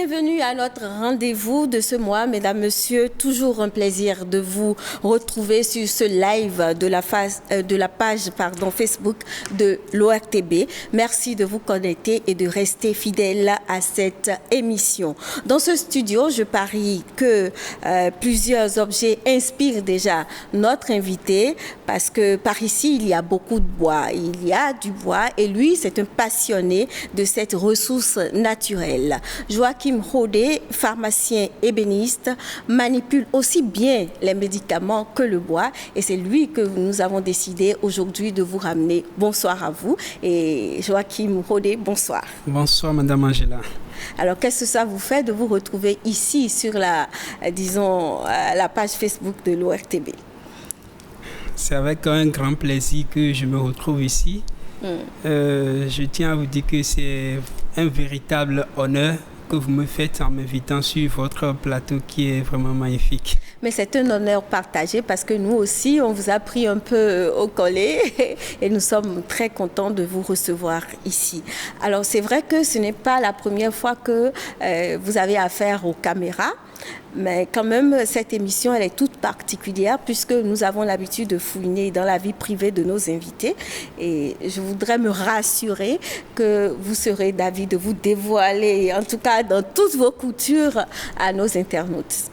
Bienvenue à notre rendez-vous de ce mois, mesdames, messieurs. Toujours un plaisir de vous retrouver sur ce live de la page Facebook de l'ORTB. Merci de vous connecter et de rester fidèles à cette émission. Dans ce studio, je parie que plusieurs objets inspirent déjà notre invité parce que par ici, il y a beaucoup de bois. Il y a du bois et lui, c'est un passionné de cette ressource naturelle. Joachim Rodé, pharmacien ébéniste, manipule aussi bien les médicaments que le bois et c'est lui que nous avons décidé aujourd'hui de vous ramener. Bonsoir à vous et Joachim Rodé, bonsoir. Bonsoir Madame Angela. Alors qu'est-ce que ça vous fait de vous retrouver ici sur la page Facebook de l'ORTB? C'est avec un grand plaisir que je me retrouve ici. Je tiens à vous dire que c'est un véritable honneur que vous me faites en m'invitant sur votre plateau qui est vraiment magnifique. Mais c'est un honneur partagé parce que nous aussi, on vous a pris un peu au collet et nous sommes très contents de vous recevoir ici. Alors c'est vrai que ce n'est pas la première fois que vous avez affaire aux caméras. Mais quand même, cette émission, elle est toute particulière puisque nous avons l'habitude de fouiner dans la vie privée de nos invités. Et je voudrais me rassurer que vous serez d'avis de vous dévoiler, en tout cas dans toutes vos coutures, à nos internautes.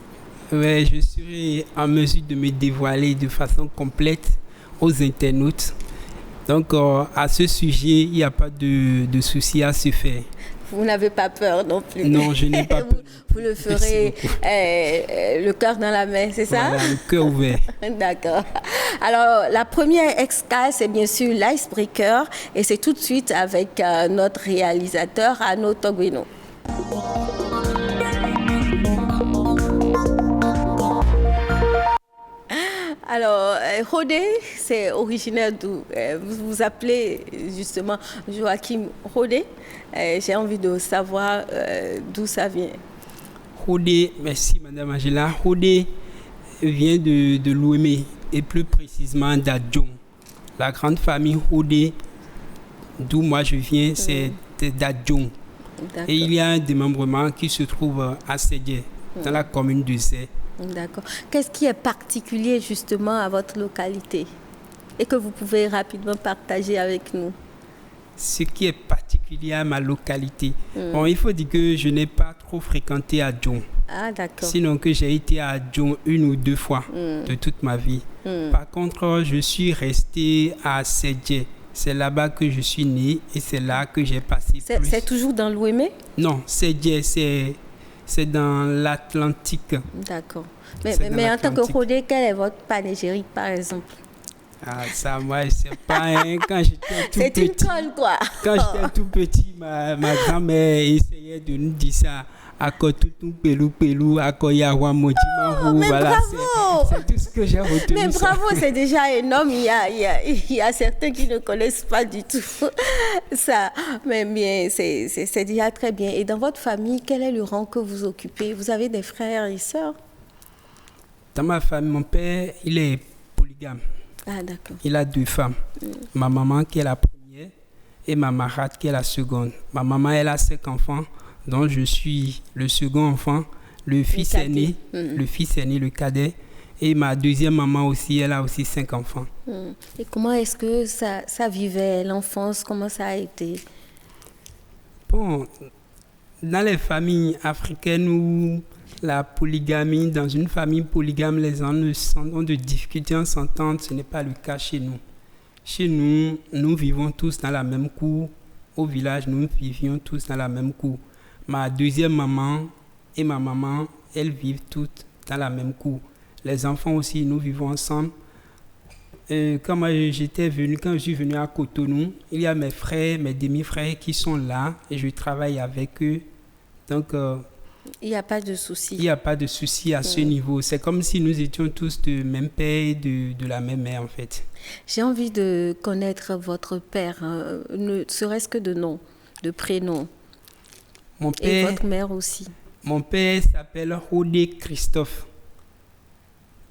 Oui, je serai en mesure de me dévoiler de façon complète aux internautes. Donc, à ce sujet, il n'y a pas de souci à se faire. Vous n'avez pas peur non plus. Non, je n'ai pas peur. Vous le ferez le cœur dans la main, c'est ça? Voilà, le cœur ouvert. D'accord. Alors, la première escale, c'est bien sûr l'Icebreaker et c'est tout de suite avec notre réalisateur, Arnaud Togueno. Alors, Rodé, c'est originaire d'où? Vous vous appelez justement Joachim Rodé. J'ai envie de savoir d'où ça vient. Rodé, merci Madame Angela. Rodé vient de Lomé et plus précisément d'Adjong. La grande famille Rodé, d'où moi je viens, c'est d'Adjong. Et il y a un démembrement qui se trouve à Sédié, dans la commune de Zé. D'accord. Qu'est-ce qui est particulier justement à votre localité et que vous pouvez rapidement partager avec nous? Ce qui est particulier à ma localité. Bon, il faut dire que je n'ai pas trop fréquenté Adjong. Ah, d'accord. Sinon que j'ai été à Adjong 1 ou 2 fois de toute ma vie. Par contre, je suis resté à Sédié. C'est là-bas que je suis né et c'est là que j'ai passé plus. C'est toujours dans l'Ouémé? Non, Sédié, c'est dans l'Atlantique. D'accord. Mais en tant que Rodé, quel est votre panégyrique, par exemple? Ah, ça, moi, je sais pas. Hein, quand j'étais tout petit. C'est une colle, quoi. Quand j'étais tout petit, ma grand-mère essayait de nous dire ça. Akotutu pelou, akoyawa mojima. Voilà, bravo! C'est tout ce que j'ai retenu. Mais bravo, c'est déjà énorme. Il y a certains qui ne connaissent pas du tout ça. Mais bien, c'est déjà très bien. Et dans votre famille, quel est le rang que vous occupez? Vous avez des frères et sœurs? Dans ma famille, mon père, il est polygame. Ah, d'accord. Il a 2 femmes. Ma maman qui est la première et ma marade qui est la seconde. Ma maman, elle a 5 enfants, dont je suis le second enfant, le fils aîné, le cadet. Et ma deuxième maman aussi, elle a aussi 5 enfants. Et comment est-ce que ça vivait l'enfance? Comment ça a été? Bon, dans les familles africaines où la polygamie, dans une famille polygame, les gens ont de difficultés à s'entendre, ce n'est pas le cas chez nous. Chez nous, nous vivons tous dans la même cour. Au village, nous vivions tous dans la même cour. Ma deuxième maman et ma maman, elles vivent toutes dans la même cour. Les enfants aussi, nous vivons ensemble. Quand je suis venu à Cotonou, il y a mes frères, mes demi-frères qui sont là et je travaille avec eux. Donc, il n'y a pas de souci. Il n'y a pas de souci à ce niveau. C'est comme si nous étions tous de même père et de la même mère, en fait. J'ai envie de connaître votre père, ne serait-ce que de nom, de prénom. Mon père, et votre mère aussi. Mon père s'appelle Rodé Christophe.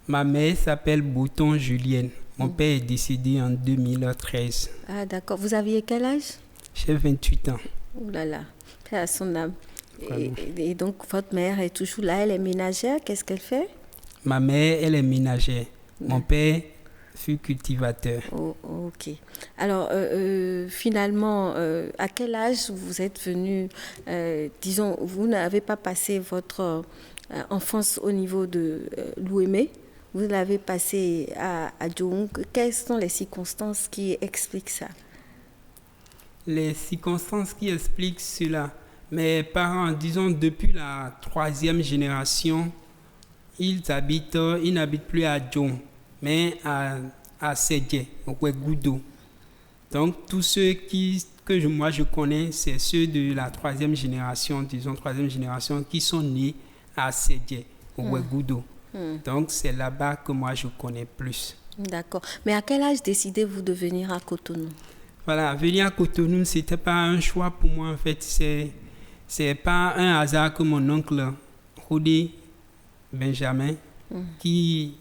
Ma mère s'appelle Bouton Julienne. Mon père est décédé en 2013. Ah, d'accord. Vous aviez quel âge? J'ai 28 ans. Oh là là, paix à son âme. Et donc, votre mère est toujours là, elle est ménagère, qu'est-ce qu'elle fait? Ma mère, elle est ménagère. Mon père fut cultivateur. Oh, ok. Alors, finalement, à quel âge vous êtes venu, disons, vous n'avez pas passé votre enfance au niveau de l'Ouémé, vous l'avez passé à Djoung. Quelles sont les circonstances qui expliquent ça? Les circonstances qui expliquent cela, mes parents, disons, depuis la 3e génération, ils n'habitent plus à Djoung, mais à Sédhié, au Ouégoudou. Donc, tous ceux moi je connais, c'est ceux de la 3e génération, disons 3e génération, qui sont nés à Sédhié, au Ouégoudou. Donc, c'est là-bas que moi je connais plus. D'accord. Mais à quel âge décidez-vous de venir à Cotonou? Voilà, venir à Cotonou, ce n'était pas un choix pour moi en fait. C'est pas un hasard que mon oncle Rodé Benjamin, qui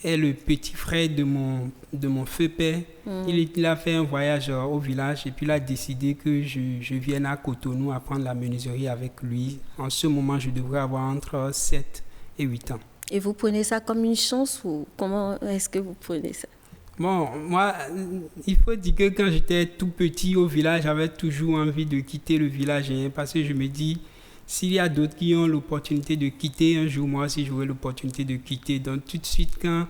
est le petit frère de mon feu père, il a fait un voyage au village et puis il a décidé que je vienne à Cotonou apprendre la menuiserie avec lui. En ce moment, je devrais avoir entre 7 et 8 ans. Et vous prenez ça comme une chance ou comment est-ce que vous prenez ça? Bon, moi, il faut dire que quand j'étais tout petit au village, j'avais toujours envie de quitter le village parce que je me dis, s'il y a d'autres qui ont l'opportunité de quitter, un jour, moi aussi, j'aurai l'opportunité de quitter. Donc, tout de suite, quand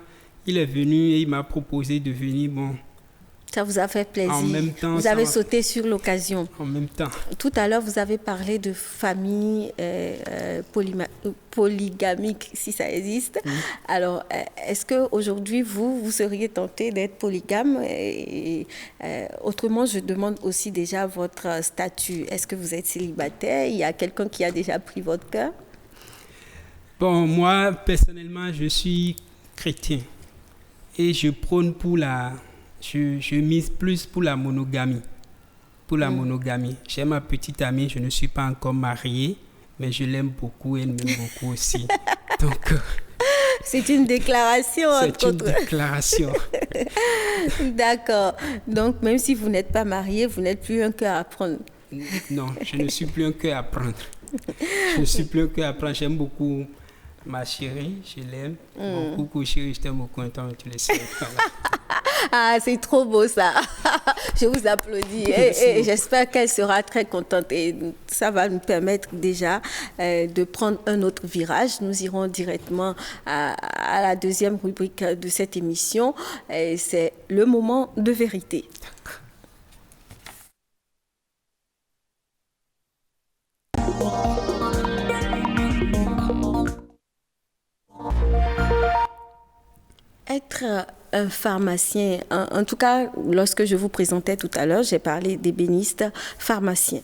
il est venu et il m'a proposé de venir, bon... Ça vous a fait plaisir. En même temps, vous avez sauté sur l'occasion. En même temps. Tout à l'heure, vous avez parlé de famille polygamique, si ça existe. Alors, est-ce qu'aujourd'hui, vous seriez tenté d'être polygame? Autrement, je demande aussi déjà votre statut. Est-ce que vous êtes célibataire? Il y a quelqu'un qui a déjà pris votre cœur? Bon, moi, personnellement, je suis chrétien. Et je prône pour Je mise plus pour la monogamie. J'ai ma petite amie, je ne suis pas encore mariée, mais je l'aime beaucoup, elle m'aime beaucoup aussi. Donc, c'est une déclaration. C'est une déclaration. D'accord. Donc, même si vous n'êtes pas marié, vous n'êtes plus un cœur à prendre. Non, je ne suis plus un cœur à prendre. Je ne suis plus un cœur à prendre. J'aime beaucoup ma chérie, je l'aime. Bon, coucou chérie, je t'aime beaucoup, tu le sais. Voilà. Ah, c'est trop beau ça. Je vous applaudis et j'espère qu'elle sera très contente et ça va nous permettre déjà de prendre un autre virage. Nous irons directement à la deuxième rubrique de cette émission. C'est le moment de vérité. Être un pharmacien, en tout cas, lorsque je vous présentais tout à l'heure, j'ai parlé d'ébéniste pharmacien.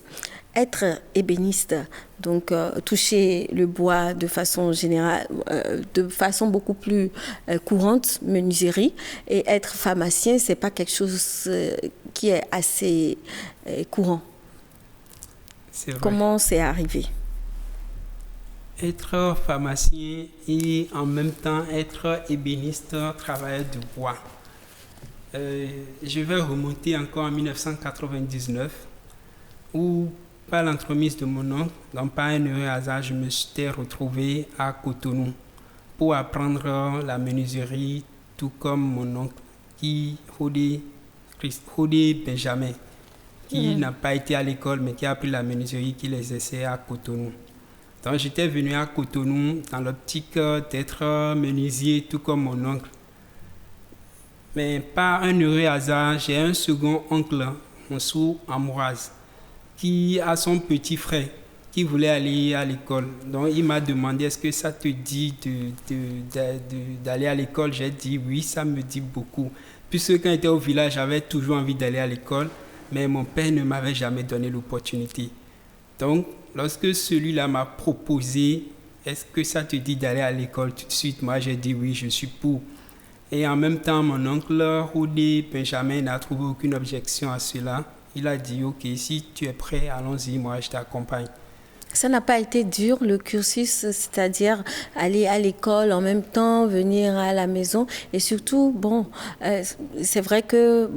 Être ébéniste, donc toucher le bois de façon générale, de façon beaucoup plus courante, menuiserie, et être pharmacien, c'est pas quelque chose qui est assez courant. C'est vrai. Comment c'est arrivé? Être pharmacien et en même temps être ébéniste, travailleur de bois. Je vais remonter encore en 1999 où, par l'entremise de mon oncle, donc par un heureux hasard, je me suis retrouvé à Cotonou pour apprendre la menuiserie, tout comme mon oncle, Rodé Benjamin, qui n'a pas été à l'école mais qui a appris la menuiserie, qui l'exerçait à Cotonou. Donc j'étais venu à Cotonou dans l'optique d'être menuisier, tout comme mon oncle. Mais par un heureux hasard, j'ai un second oncle, Monsou Ambroise, qui a son petit frère qui voulait aller à l'école. Donc il m'a demandé, est-ce que ça te dit d'aller à l'école? J'ai dit oui, ça me dit beaucoup. Puisque quand j'étais au village, j'avais toujours envie d'aller à l'école, mais mon père ne m'avait jamais donné l'opportunité. Donc, lorsque celui-là m'a proposé, est-ce que ça te dit d'aller à l'école tout de suite? Moi, j'ai dit oui, je suis pour. Et en même temps, mon oncle Rodé Benjamin n'a trouvé aucune objection à cela. Il a dit, ok, si tu es prêt, allons-y, moi, je t'accompagne. Ça n'a pas été dur, le cursus, c'est-à-dire aller à l'école en même temps, venir à la maison. Et surtout, bon, c'est vrai que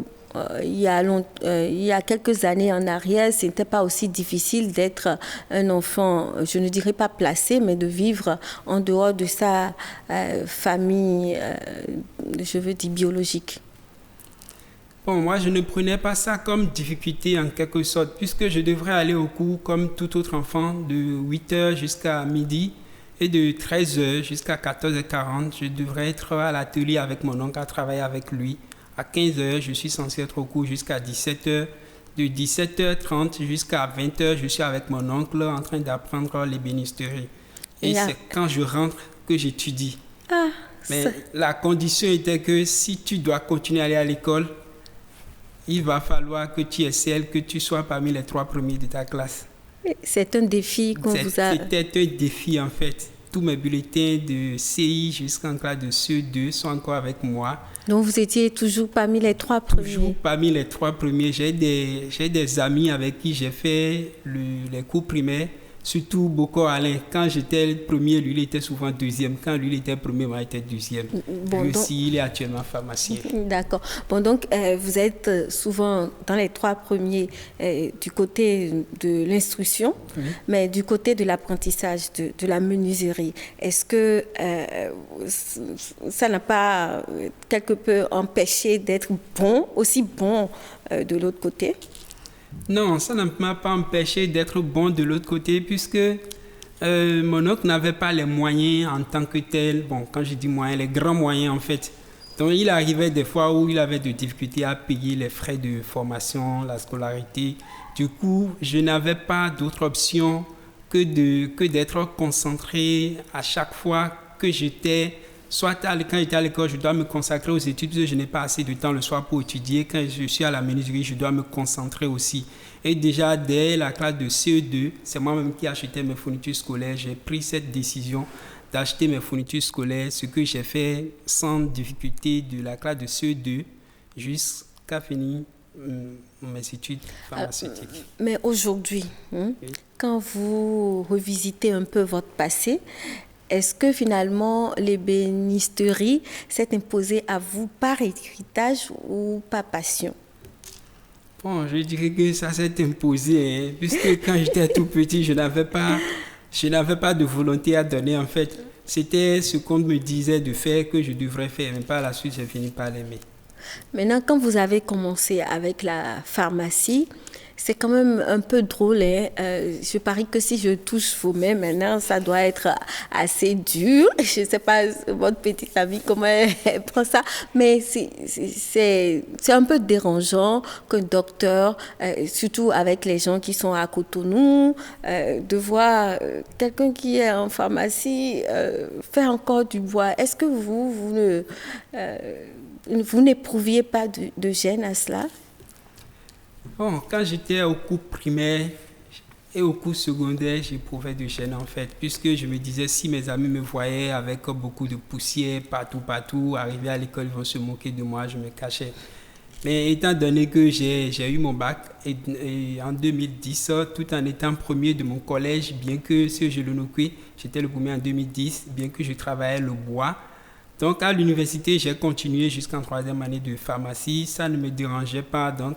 il y a quelques années en arrière, ce n'était pas aussi difficile d'être un enfant, je ne dirais pas placé, mais de vivre en dehors de sa famille, je veux dire biologique. Bon, moi, je ne prenais pas ça comme difficulté en quelque sorte, puisque je devrais aller au cours comme tout autre enfant de 8h jusqu'à midi et de 13h jusqu'à 14h40. Je devrais être à l'atelier avec mon oncle, à travailler avec lui. À 15h, je suis censé être au cours jusqu'à 17h. De 17h30 jusqu'à 20h, je suis avec mon oncle en train d'apprendre l'ébénisterie. Et c'est quand je rentre que j'étudie. Mais la condition était que si tu dois continuer à aller à l'école, il va falloir que tu excelles, que tu sois parmi les 3 premiers de ta classe. C'est un défi qu'on vous a... C'était un défi en fait. Tous mes bulletins de CI jusqu'en classe de CE2 sont encore avec moi. Donc vous étiez toujours parmi les 3 premiers? Toujours parmi les 3 premiers. J'ai des amis avec qui j'ai fait les cours primaires. Surtout Boko Alain. Quand j'étais le premier, lui, il était souvent deuxième. Quand lui, il était premier, moi, j'étais deuxième. Lui aussi, il est actuellement pharmacien. D'accord. Bon, donc, vous êtes souvent dans les 3 premiers du côté de l'instruction, mais du côté de l'apprentissage, de la menuiserie. Est-ce que ça n'a pas quelque peu empêché d'être aussi bon de l'autre côté? Non, ça ne m'a pas empêché d'être bon de l'autre côté puisque mon oncle n'avait pas les moyens en tant que tel. Bon, quand je dis moyens, les grands moyens en fait. Donc il arrivait des fois où il avait des difficultés à payer les frais de formation, la scolarité. Du coup, je n'avais pas d'autre option que d'être concentré à chaque fois que j'étais... Soit quand j'étais à l'école, je dois me consacrer aux études, parce que je n'ai pas assez de temps le soir pour étudier. Quand je suis à la menuiserie, je dois me concentrer aussi. Et déjà, dès la classe de CE2, c'est moi-même qui achetais mes fournitures scolaires. J'ai pris cette décision d'acheter mes fournitures scolaires, ce que j'ai fait sans difficulté de la classe de CE2 jusqu'à finir mes études pharmaceutiques. Mais aujourd'hui, quand vous revisitez un peu votre passé, est-ce que finalement l'ébénisterie s'est imposée à vous par héritage ou par passion? Bon, je dirais que ça s'est imposé, puisque quand j'étais tout petit, je n'avais pas de volonté à donner en fait. C'était ce qu'on me disait de faire que je devrais faire, mais par la suite, j'ai fini par l'aimer. Maintenant, quand vous avez commencé avec la pharmacie, c'est quand même un peu drôle. Je parie que si je touche vos mains maintenant, ça doit être assez dur. Je ne sais pas, votre petite amie, comment elle prend ça. Mais c'est un peu dérangeant qu'un docteur, surtout avec les gens qui sont à Cotonou, de voir quelqu'un qui est en pharmacie faire encore du bois. Est-ce que vous n'éprouviez pas de gêne à cela? Bon, quand j'étais au cours primaire et au cours secondaire, j'éprouvais de gêne en fait, puisque je me disais si mes amis me voyaient avec beaucoup de poussière partout, arriver à l'école, ils vont se moquer de moi, je me cachais. Mais étant donné que j'ai eu mon bac et en 2010, tout en étant premier de mon collège, bien que si je le notais, j'étais le premier en 2010, bien que je travaillais le bois. Donc à l'université, j'ai continué jusqu'en 3e année de pharmacie, ça ne me dérangeait pas. Donc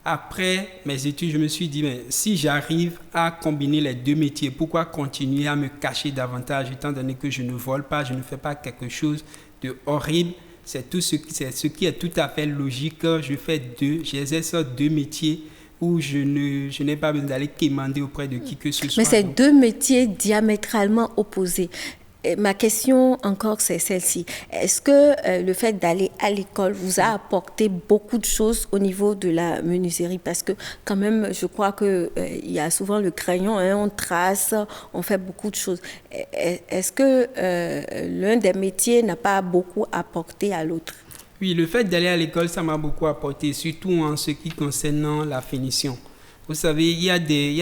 après mes études, je me suis dit, mais si j'arrive à combiner les 2 métiers, pourquoi continuer à me cacher davantage, étant donné que je ne vole pas, je ne fais pas quelque chose de horrible. C'est ce qui est tout à fait logique. J'exerce 2 métiers où je n'ai pas besoin d'aller quémander auprès de qui que ce soit. Mais c'est 2 métiers diamétralement opposés. Et ma question encore, c'est celle-ci. Est-ce que le fait d'aller à l'école vous a apporté beaucoup de choses au niveau de la menuiserie? Parce que quand même, je crois qu'il y a souvent le crayon, on trace, on fait beaucoup de choses. Est-ce que l'un des métiers n'a pas beaucoup apporté à l'autre? Oui, le fait d'aller à l'école, ça m'a beaucoup apporté, surtout en ce qui concerne la finition. Vous savez, il y a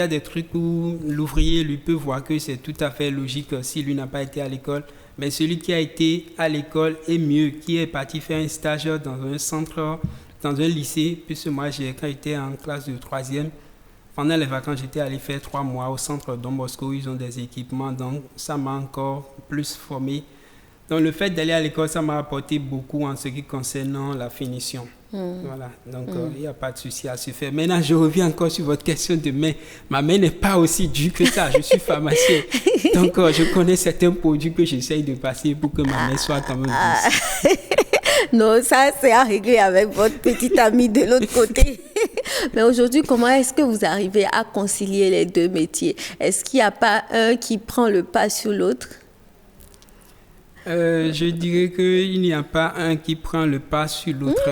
des trucs où l'ouvrier, lui, peut voir que c'est tout à fait logique si lui n'a pas été à l'école. Mais celui qui a été à l'école est mieux, qui est parti faire un stage dans un centre, dans un lycée. Puisque moi, quand j'étais en classe de 3e, pendant les vacances, j'étais allé faire 3 mois au centre Don Bosco. Ils ont des équipements, donc ça m'a encore plus formé Donc, le fait d'aller à l'école, ça m'a apporté beaucoup en ce qui concerne la finition. Voilà, donc il n'y a pas de souci à se faire. Maintenant, je reviens encore sur votre question de main. Ma main n'est pas aussi dure que ça. Je suis pharmacien. Donc, je connais certains produits que j'essaye de passer pour que ma main soit quand même douce. Non, ça, c'est à régler avec votre petite amie de l'autre côté. Mais aujourd'hui, comment est-ce que vous arrivez à concilier les deux métiers? Est-ce qu'il n'y a pas un qui prend le pas sur l'autre? Je dirais qu'il n'y a pas un qui prend le pas sur l'autre.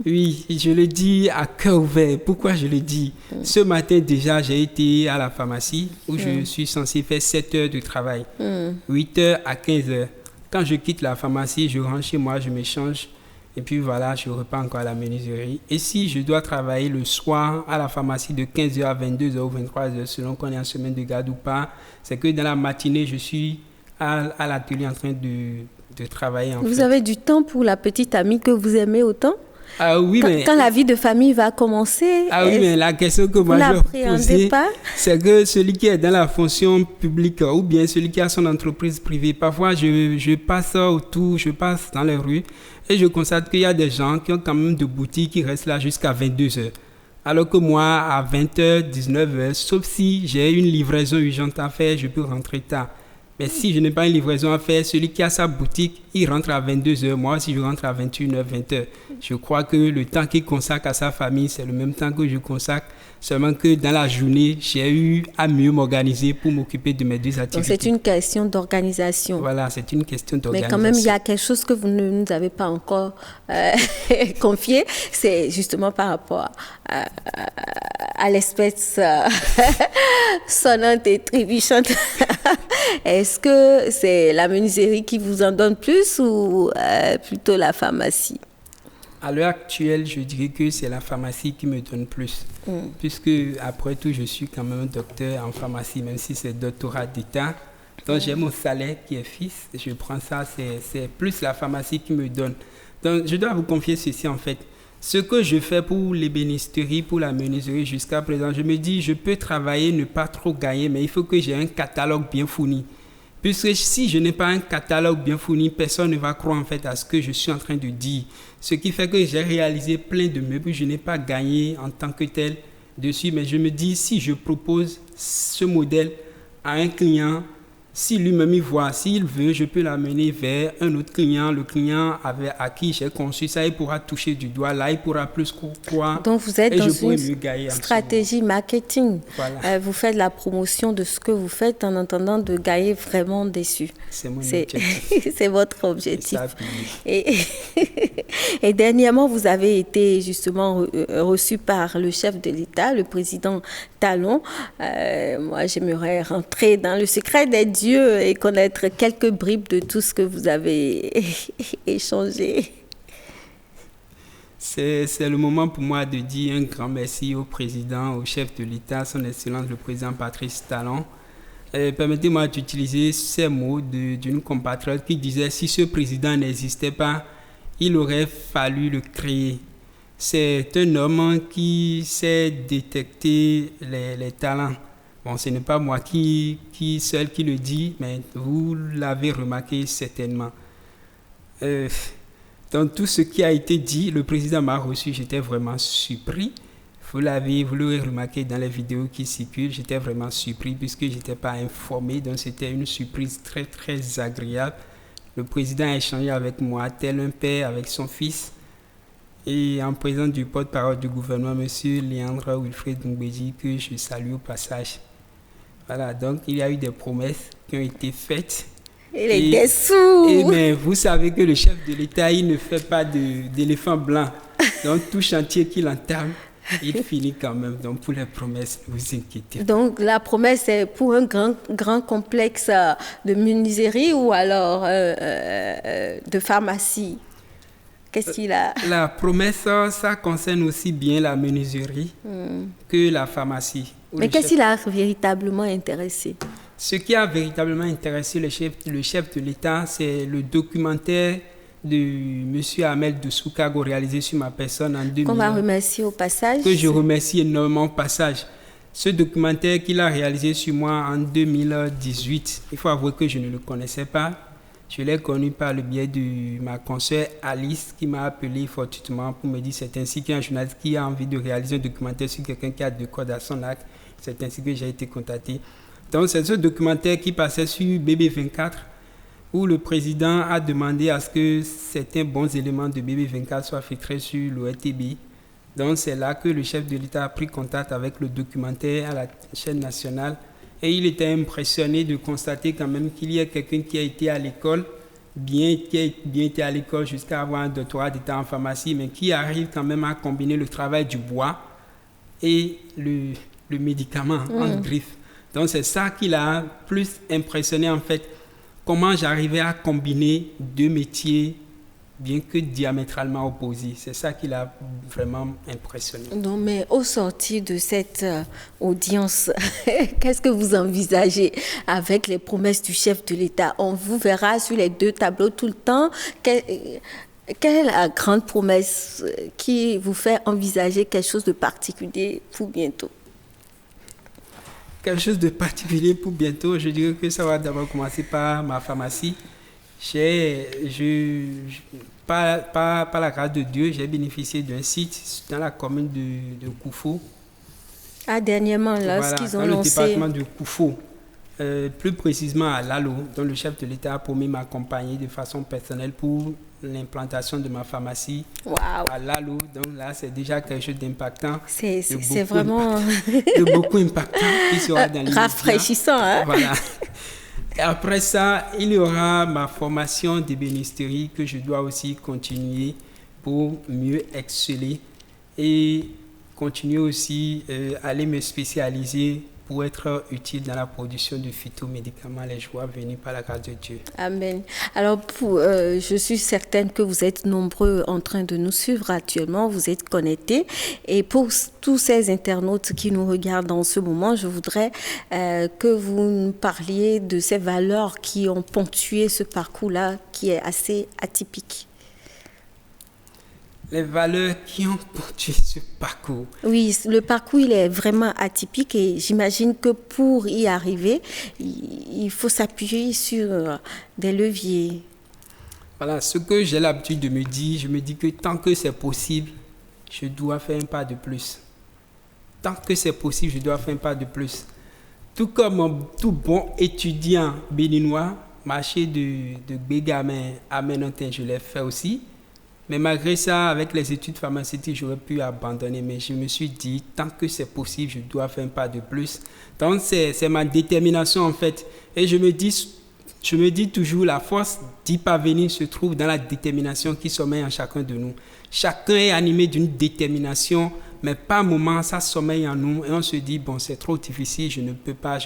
Oui, je le dis à cœur ouvert. Pourquoi je le dis? Ce matin déjà, j'ai été à la pharmacie où je suis censé faire 7 heures de travail, 8 heures à 15 heures. Quand je quitte la pharmacie, je rentre chez moi, je me change et puis voilà, je repars encore à la menuiserie. Et si je dois travailler le soir à la pharmacie de 15 heures à 22 heures ou 23 heures, selon qu'on est en semaine de garde ou pas, c'est que dans la matinée, je suis à l'atelier en train de travailler. Vous avez du temps pour la petite amie que vous aimez autant? Ah oui, quand la vie de famille va commencer, mais la question que moi je vais poser, c'est que celui qui est dans la fonction publique ou bien celui qui a son entreprise privée, parfois je passe autour, je passe dans les rues et je constate qu'il y a des gens qui ont quand même de boutiques qui restent là jusqu'à 22 heures. Alors que moi, à 20h, 19h, sauf si j'ai une livraison urgente à faire, je peux rentrer tard. Mais si je n'ai pas une livraison à faire, celui qui a sa boutique, il rentre à 22h. Moi, si je rentre à 21h, 20h. Je crois que le temps qu'il consacre à sa famille, c'est le même temps que je consacre. Seulement que dans la journée, j'ai eu à mieux m'organiser pour m'occuper de mes deux activités. Donc, c'est une question d'organisation. Voilà, c'est une question d'organisation. Mais quand même, il y a quelque chose que vous ne nous avez pas encore confié. C'est justement par rapport à l'espèce sonnante et trébuchante. Est-ce que c'est la menuiserie qui vous en donne plus ou plutôt la pharmacie? À l'heure actuelle, je dirais que c'est la pharmacie qui me donne plus. Puisque, après tout, je suis quand même docteur en pharmacie, même si c'est doctorat d'État. Donc, j'ai mon salaire qui est fixe. Je prends ça, c'est plus la pharmacie qui me donne. Donc, je dois vous confier ceci, en fait. Ce que je fais pour l'ébénisterie, pour la menuiserie jusqu'à présent, je me dis, je peux travailler, ne pas trop gagner, mais il faut que j'ai un catalogue bien fourni. Puisque si je n'ai pas un catalogue bien fourni, personne ne va croire en fait à ce que je suis en train de dire. Ce qui fait que j'ai réalisé plein de meubles, je n'ai pas gagné en tant que tel dessus, mais je me dis, si je propose ce modèle à un client, si lui-même y voit, s'il veut, je peux l'amener vers un autre client. Le client à qui j'ai conçu ça, il pourra toucher du doigt. Là, il pourra plus croire. Donc, vous êtes dans une stratégie marketing. Voilà. Vous faites la promotion de ce que vous faites en attendant de gagner vraiment dessus. C'est mon objectif. C'est votre objectif. Ça, et dernièrement, vous avez été justement reçu par le chef de l'État, le président Talon. Moi, j'aimerais rentrer dans le secret des dieux et connaître quelques bribes de tout ce que vous avez échangé. C'est le moment pour moi de dire un grand merci au président, au chef de l'État, son Excellence le président Patrice Talon. Permettez-moi d'utiliser ces mots d'une compatriote qui disait « Si ce président n'existait pas, il aurait fallu le créer ». C'est un homme qui sait détecter les talents. Bon, ce n'est pas moi seul qui le dit, mais vous l'avez remarqué certainement. Dans tout ce qui a été dit, le président m'a reçu, j'étais vraiment surpris. Vous l'aurez remarqué dans les vidéos qui circulent, j'étais vraiment surpris puisque je n'étais pas informé, donc c'était une surprise très très agréable. Le président a échangé avec moi, tel un père avec son fils. Et en présence du porte-parole du gouvernement, M. Léandre Wilfred Ngbeji, que je salue au passage. Voilà, donc il y a eu des promesses qui ont été faites. Des sous. Mais vous savez que le chef de l'État, il ne fait pas d'éléphant blanc. Donc tout chantier qu'il entame, il finit quand même. Donc pour les promesses, ne vous inquiétez pas. Donc la promesse est pour un grand complexe de menuiserie ou alors de pharmacie? Qu'est-ce qu'il a? La promesse, ça concerne aussi bien la menuiserie que la pharmacie. Mais qu'est-ce qui l'a véritablement intéressé? Ce qui a véritablement intéressé le chef de l'État, c'est le documentaire de M. Ahmed Dessoukago réalisé sur ma personne en 2000. Qu'on va remercier au passage. Que je remercie énormément au passage. Ce documentaire qu'il a réalisé sur moi en 2018, il faut avouer que je ne le connaissais pas. Je l'ai connu par le biais de ma consoeur Alice qui m'a appelé fortuitement pour me dire c'est ainsi qu'un journaliste qui a envie de réaliser un documentaire sur quelqu'un qui a 2 cordes à son arc. C'est ainsi que j'ai été contacté. Donc c'est ce documentaire qui passait sur BB24 où le président a demandé à ce que certains bons éléments de BB24 soient filtrés sur l'ORTB. Donc c'est là que le chef de l'État a pris contact avec le documentaire à la chaîne nationale. Et il était impressionné de constater quand même qu'il y a quelqu'un qui a été à l'école, qui a bien été à l'école jusqu'à avoir un doctorat d'état en pharmacie, mais qui arrive quand même à combiner le travail du bois et le médicament en griffe. Donc c'est ça qui l'a plus impressionné en fait, comment j'arrivais à combiner 2 métiers bien que diamétralement opposés. C'est ça qui l'a vraiment impressionné. Non, mais au sortir de cette audience, qu'est-ce que vous envisagez avec les promesses du chef de l'État? On vous verra sur les 2 tableaux tout le temps. Quelle est la grande promesse qui vous fait envisager quelque chose de particulier pour bientôt? Quelque chose de particulier pour bientôt, je dirais que ça va d'abord commencer par ma pharmacie. Par la grâce de Dieu, j'ai bénéficié d'un site dans la commune de Koufo. Ah, dernièrement, lorsqu'ils ont dans lancé... le département de Koufo, plus précisément à Lalo, dont le chef de l'État a promis m'accompagner de façon personnelle pour l'implantation de ma pharmacie à Lalo. Donc là, c'est déjà quelque chose d'impactant. C'est vraiment... de beaucoup impactant qui sera dans l'immédiat. Rafraîchissant, hein? Voilà. Et après ça, il y aura ma formation d'ébénisterie que je dois aussi continuer pour mieux exceller et continuer aussi à aller me spécialiser pour être utile dans la production de phytomédicaments, les joies venues par la grâce de Dieu. Amen. Alors, je suis certaine que vous êtes nombreux en train de nous suivre actuellement, vous êtes connectés. Et pour tous ces internautes qui nous regardent en ce moment, je voudrais que vous nous parliez de ces valeurs qui ont ponctué ce parcours-là, qui est assez atypique. Les valeurs qui ont ponctué ce parcours. Oui, le parcours, il est vraiment atypique et j'imagine que pour y arriver, il faut s'appuyer sur des leviers. Voilà, ce que j'ai l'habitude de me dire, je me dis que tant que c'est possible, je dois faire un pas de plus. Tant que c'est possible, je dois faire un pas de plus. Tout comme tout bon étudiant béninois, marcher de Bégamin à Menontin, je l'ai fait aussi. Mais malgré ça, avec les études pharmaceutiques, j'aurais pu abandonner. Mais je me suis dit, tant que c'est possible, je dois faire un pas de plus. Donc, c'est ma détermination, en fait. Et je me dis toujours, la force d'y parvenir se trouve dans la détermination qui sommeille en chacun de nous. Chacun est animé d'une détermination, mais par moments, ça sommeille en nous. Et on se dit, bon, c'est trop difficile, je ne peux pas.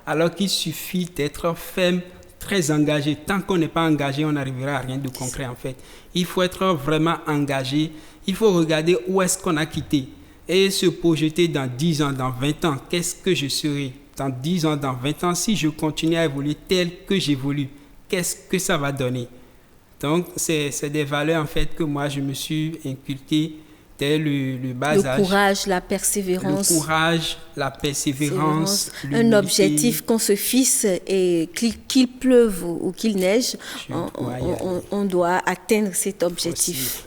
Alors qu'il suffit d'être ferme, très engagé. Tant qu'on n'est pas engagé, on n'arrivera à rien de concret en fait. Il faut être vraiment engagé. Il faut regarder où est-ce qu'on a quitté et se projeter dans 10 ans, dans 20 ans. Qu'est-ce que je serai dans 10 ans, dans 20 ans si je continue à évoluer tel que j'évolue? Qu'est-ce que ça va donner? Donc, c'est des valeurs en fait que moi je me suis inculqué dès le bas âge. Le courage, la persévérance. Le courage, la persévérance. Un objectif qu'on se fixe et qu'il pleuve ou qu'il neige, on doit atteindre cet objectif.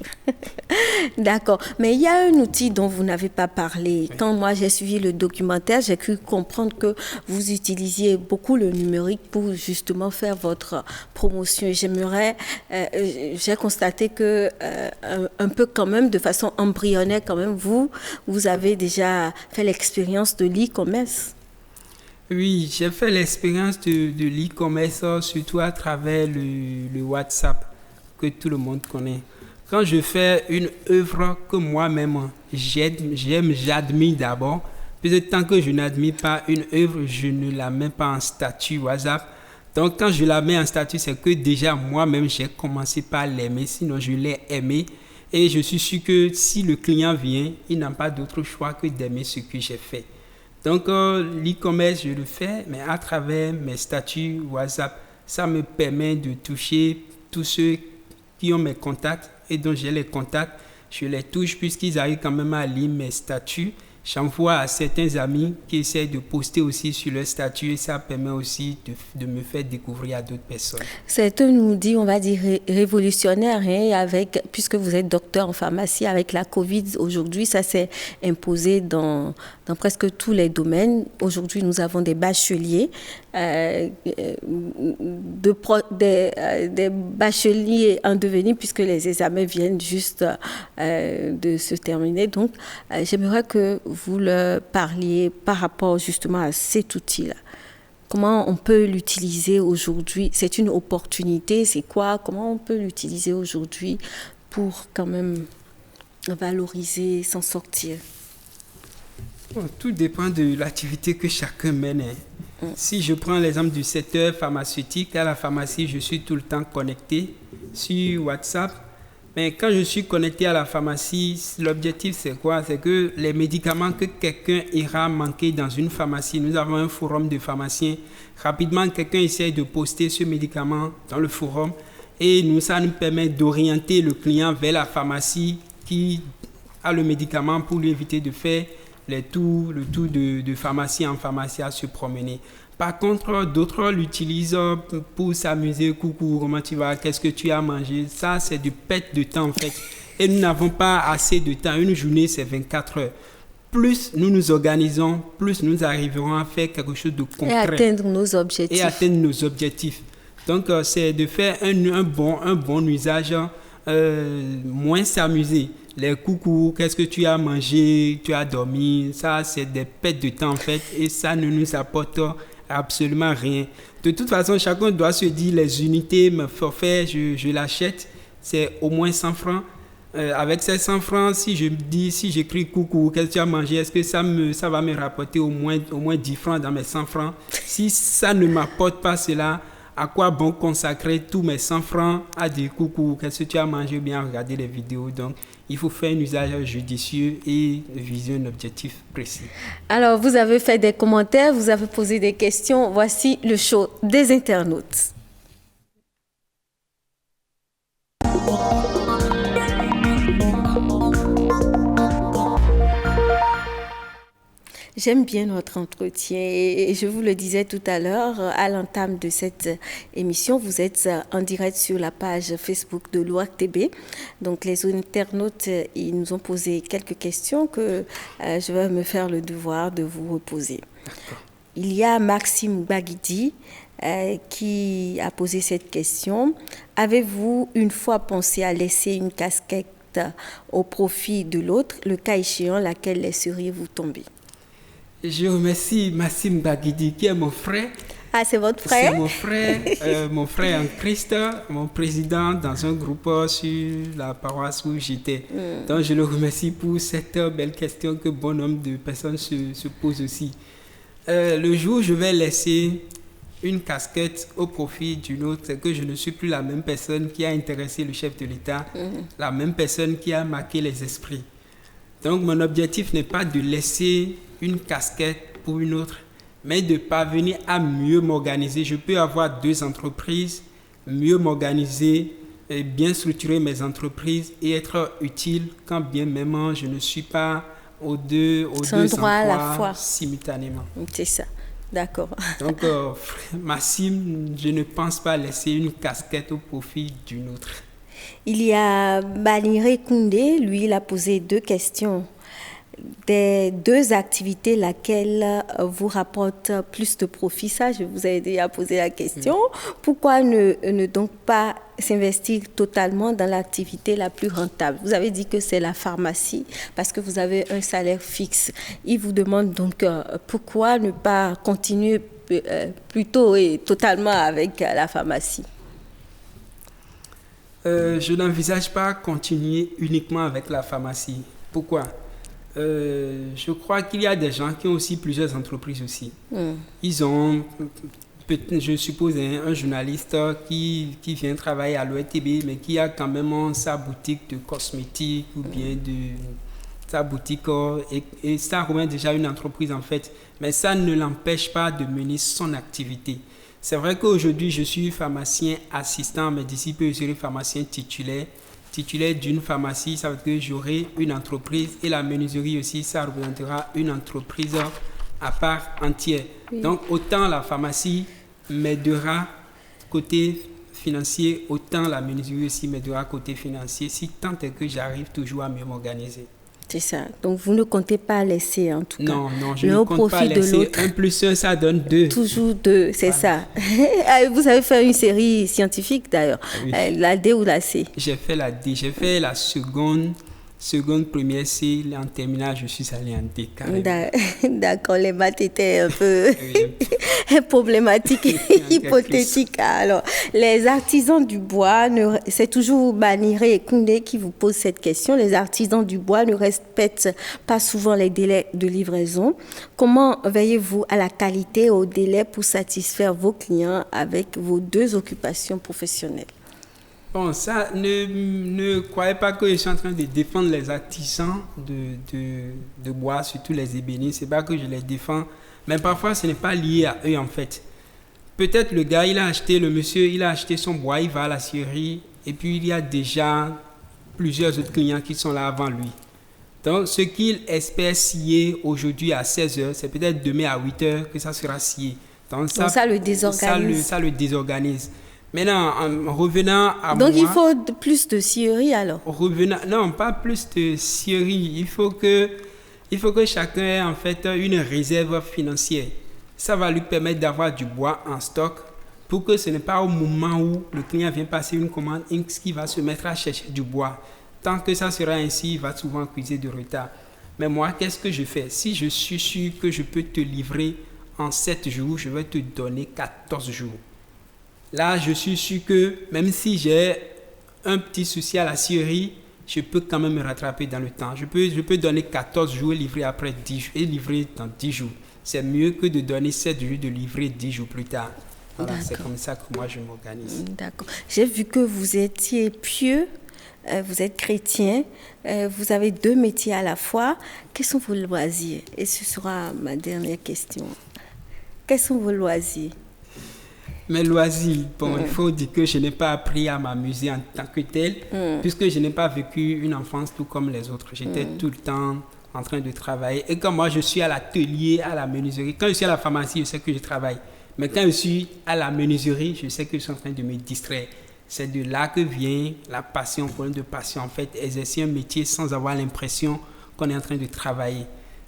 D'accord. Mais il y a un outil dont vous n'avez pas parlé. Quand moi j'ai suivi le documentaire, j'ai cru comprendre que vous utilisiez beaucoup le numérique pour justement faire votre promotion. J'ai constaté que un peu quand même, de façon embryonnaire quand même, vous avez déjà fait l'expérience de l'e-commerce. Oui, j'ai fait l'expérience de l'e-commerce, surtout à travers le WhatsApp que tout le monde connaît. Quand je fais une œuvre que moi-même j'admire d'abord, peut-être tant que je n'admire pas une œuvre, je ne la mets pas en statut WhatsApp. Donc quand je la mets en statut, c'est que déjà moi-même j'ai commencé par l'aimer, sinon je l'ai aimé. Et je suis sûr que si le client vient, il n'a pas d'autre choix que d'aimer ce que j'ai fait. Donc l'e-commerce, je le fais, mais à travers mes statuts WhatsApp, ça me permet de toucher tous ceux qui ont mes contacts et dont j'ai les contacts. Je les touche puisqu'ils arrivent quand même à lire mes statuts. j'envoie à certains amis qui essaient de poster aussi sur leur statut et ça permet aussi de me faire découvrir à d'autres personnes. C'est un outil, on va dire, révolutionnaire, hein, puisque vous êtes docteur en pharmacie, avec la Covid, aujourd'hui, ça s'est imposé dans presque tous les domaines. Aujourd'hui, nous avons des bacheliers, des bacheliers en devenir, puisque les examens viennent juste de se terminer. Donc, j'aimerais que vous leur parliez par rapport justement à cet outil-là. Comment on peut l'utiliser aujourd'hui? C'est une opportunité, c'est quoi? Comment on peut l'utiliser aujourd'hui pour quand même valoriser, s'en sortir? Bon, tout dépend de l'activité que chacun mène. Si je prends l'exemple du secteur pharmaceutique, à la pharmacie, je suis tout le temps connecté sur WhatsApp. Mais quand je suis connecté à la pharmacie, l'objectif c'est quoi? C'est que les médicaments que quelqu'un ira manquer dans une pharmacie, nous avons un forum de pharmaciens. Rapidement, quelqu'un essaie de poster ce médicament dans le forum et ça nous permet d'orienter le client vers la pharmacie qui a le médicament pour lui éviter de faire le tour de pharmacie en pharmacie à se promener. Par contre, d'autres l'utilisent pour s'amuser. Coucou, comment tu vas? Qu'est-ce que tu as mangé? Ça, c'est du perte de temps en fait. Et nous n'avons pas assez de temps. Une journée, c'est 24 heures. Plus nous nous organisons, plus nous arriverons à faire quelque chose de concret. Et atteindre nos objectifs. Donc, c'est de faire un bon usage, moins s'amuser. Les coucous, qu'est-ce que tu as mangé? Tu as dormi? Ça, c'est des pertes de temps en fait. Et ça ne nous apporte absolument rien. De toute façon, chacun doit se dire les unités, me forfait, je l'achète, c'est au moins 100 francs. Avec ces 100 francs, si j'écris coucou, qu'est-ce que tu as mangé, est-ce que ça va me rapporter au moins 10 francs dans mes 100 francs? Si ça ne m'apporte pas cela, à quoi bon consacrer tous mes 100 francs à dire coucou, qu'est-ce que tu as mangé, bien regarder les vidéos? Donc, il faut faire un usage judicieux et viser un objectif précis. Alors, vous avez fait des commentaires, vous avez posé des questions. Voici le show des internautes. J'aime bien notre entretien et je vous le disais tout à l'heure, à l'entame de cette émission, vous êtes en direct sur la page Facebook de l'OACTB. Donc les internautes, ils nous ont posé quelques questions que je vais me faire le devoir de vous reposer. D'accord. Il y a Maxime Baguidi qui a posé cette question. Avez-vous une fois pensé à laisser une casquette au profit de l'autre, le cas échéant, laquelle laisseriez-vous tomber? Je remercie Maxime Baguidi, qui est mon frère. Ah, c'est votre frère? C'est mon frère en Christ, mon président dans un groupe sur la paroisse où j'étais. Donc, je le remercie pour cette belle question que bon nombre de personnes se posent aussi. Le jour où je vais laisser une casquette au profit d'une autre, c'est que je ne suis plus la même personne qui a intéressé le chef de l'État, la même personne qui a marqué les esprits. Donc, mon objectif n'est pas de laisser une casquette pour une autre, mais de parvenir à mieux m'organiser. Je peux avoir 2 entreprises, mieux m'organiser, et bien structurer mes entreprises et être utile quand bien même je ne suis pas aux deux endroits à la fois simultanément. C'est ça, d'accord. Donc, Maxime, je ne pense pas laisser une casquette au profit d'une autre. Il y a Baniré Koundé, lui, il a posé 2 questions. Des 2 activités, laquelle vous rapporte plus de profit? Ça, je vous ai déjà posé la question. Pourquoi ne donc pas s'investir totalement dans l'activité la plus rentable? Vous avez dit que c'est la pharmacie parce que vous avez un salaire fixe. Il vous demande donc pourquoi ne pas continuer plutôt et totalement avec la pharmacie? Je n'envisage pas continuer uniquement avec la pharmacie. Pourquoi? Je crois qu'il y a des gens qui ont aussi plusieurs entreprises aussi. Ils ont, je suppose, un journaliste qui vient travailler à l'OACTB, mais qui a quand même sa boutique de cosmétiques ou bien sa boutique et ça remet déjà une entreprise en fait. Mais ça ne l'empêche pas de mener son activité. C'est vrai qu'aujourd'hui, je suis pharmacien assistant, mais d'ici peu, je serai pharmacien titulaire titulaire d'une pharmacie, ça veut dire que j'aurai une entreprise, et la menuiserie aussi, ça représentera une entreprise à part entière. Oui. Donc, autant la pharmacie m'aidera côté financier, autant la menuiserie aussi m'aidera côté financier, si tant est que j'arrive toujours à mieux m'organiser. C'est ça. Donc, vous ne comptez pas laisser, en tout cas. Non, je ne compte pas laisser. 1 + 1, ça donne 2. Toujours 2, c'est ça. Vous avez fait une série scientifique, d'ailleurs. Oui. La D ou la C? J'ai fait la D. J'ai fait la seconde, première C. En terminale, je suis allé en D. D'accord. Les maths étaient un peu problématiques, hypothétiques. Alors, les artisans du bois, c'est toujours Baniré Koundé qui vous pose cette question. Les artisans du bois ne respectent pas souvent les délais de livraison. Comment veillez-vous à la qualité et au délai pour satisfaire vos clients avec vos 2 occupations professionnelles? Bon, ça, ne croyez pas que je suis en train de défendre les artisans de bois, surtout les ébénistes. C'est pas que je les défends, mais parfois ce n'est pas lié à eux en fait. Peut-être le gars, le monsieur, il a acheté son bois, il va à la scierie, et puis il y a déjà plusieurs autres clients qui sont là avant lui. Donc, ce qu'il espère scier aujourd'hui à 16h, c'est peut-être demain à 8h que ça sera scié. Donc ça le désorganise. Ça le désorganise. Maintenant, en revenant à Donc, moi... il faut plus de scierie alors? Non, pas plus de scierie. Il faut que chacun ait en fait une réserve financière. Ça va lui permettre d'avoir du bois en stock pour que ce n'est pas au moment où le client vient passer une commande qu'il va se mettre à chercher du bois. Tant que ça sera ainsi, il va souvent accuser de retard. Mais moi, qu'est-ce que je fais? Si je suis sûr que je peux te livrer en 7 jours, je vais te donner 14 jours. Là, je suis sûr que même si j'ai un petit souci à la scierie, je peux quand même me rattraper dans le temps. Je peux donner 14 jours et livrer après 10 jours, et livrer dans 10 jours. C'est mieux que de donner 7 jours, de livrer 10 jours plus tard. Voilà, c'est comme ça que moi je m'organise. D'accord. J'ai vu que vous étiez pieux, vous êtes chrétien, vous avez 2 métiers à la fois. Quels sont vos loisirs? Et ce sera ma dernière question. Quels sont vos loisirs? Mes loisirs, il faut dire que je n'ai pas appris à m'amuser en tant que tel, puisque je n'ai pas vécu une enfance tout comme les autres. J'étais tout le temps en train de travailler. Et quand moi, je suis à l'atelier, à la menuiserie, quand je suis à la pharmacie, je sais que je travaille. Mais quand je suis à la menuiserie, je sais que je suis en train de me distraire. C'est de là que vient la passion, problème de passion. En fait, exercer un métier sans avoir l'impression qu'on est en train de travailler.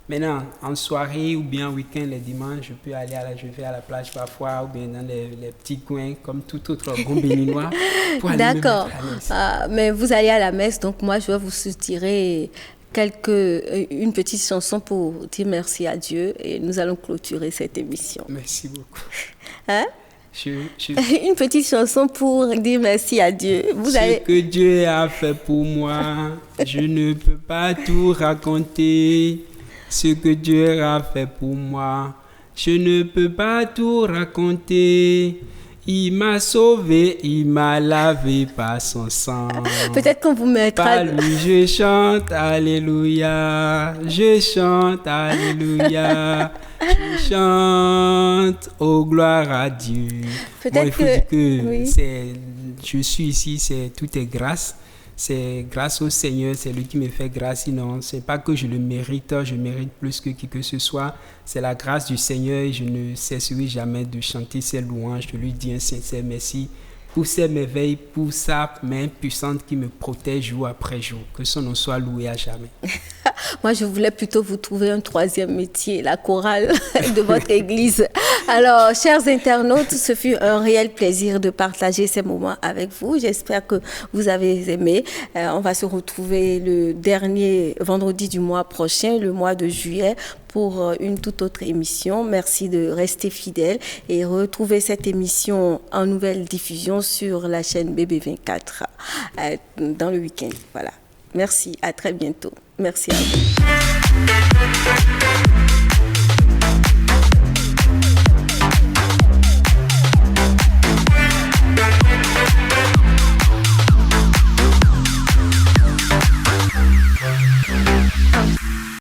Maintenant, en soirée ou bien en week-end, les dimanches, je vais à la plage parfois ou bien dans les petits coins comme tout autre bon béninois pour aller me mettre à l'aise. Mais vous allez à la messe, donc moi, je vais vous soutirer une petite chanson pour dire merci à Dieu et nous allons clôturer cette émission. Merci beaucoup. Hein? Une petite chanson pour dire merci à Dieu. Ce que Dieu a fait pour moi, je ne peux pas tout raconter. Ce que Dieu a fait pour moi, je ne peux pas tout raconter. Il m'a sauvé, il m'a lavé par son sang. Peut-être qu'on vous mettra... Par lui, je chante, alléluia. Je chante, alléluia. Je chante, oh gloire à Dieu. Peut-être il faut dire que oui. Je suis ici, tout est grâce. C'est grâce au Seigneur, c'est lui qui me fait grâce. Sinon, c'est pas que je le mérite, je mérite plus que qui que ce soit. C'est la grâce du Seigneur et je ne cesserai jamais de chanter ses louanges. Je lui dis un sincère merci pour ses merveilles, pour sa main puissante qui me protège jour après jour. Que son nom soit loué à jamais. Moi, je voulais plutôt vous trouver un 3e métier, la chorale de votre église. Alors, chers internautes, ce fut un réel plaisir de partager ces moments avec vous. J'espère que vous avez aimé. On va se retrouver le dernier vendredi du mois prochain, le mois de juillet, pour une toute autre émission. Merci de rester fidèles et retrouver cette émission en nouvelle diffusion sur la chaîne BB24 dans le week-end. Voilà. Merci, à très bientôt. Merci à vous.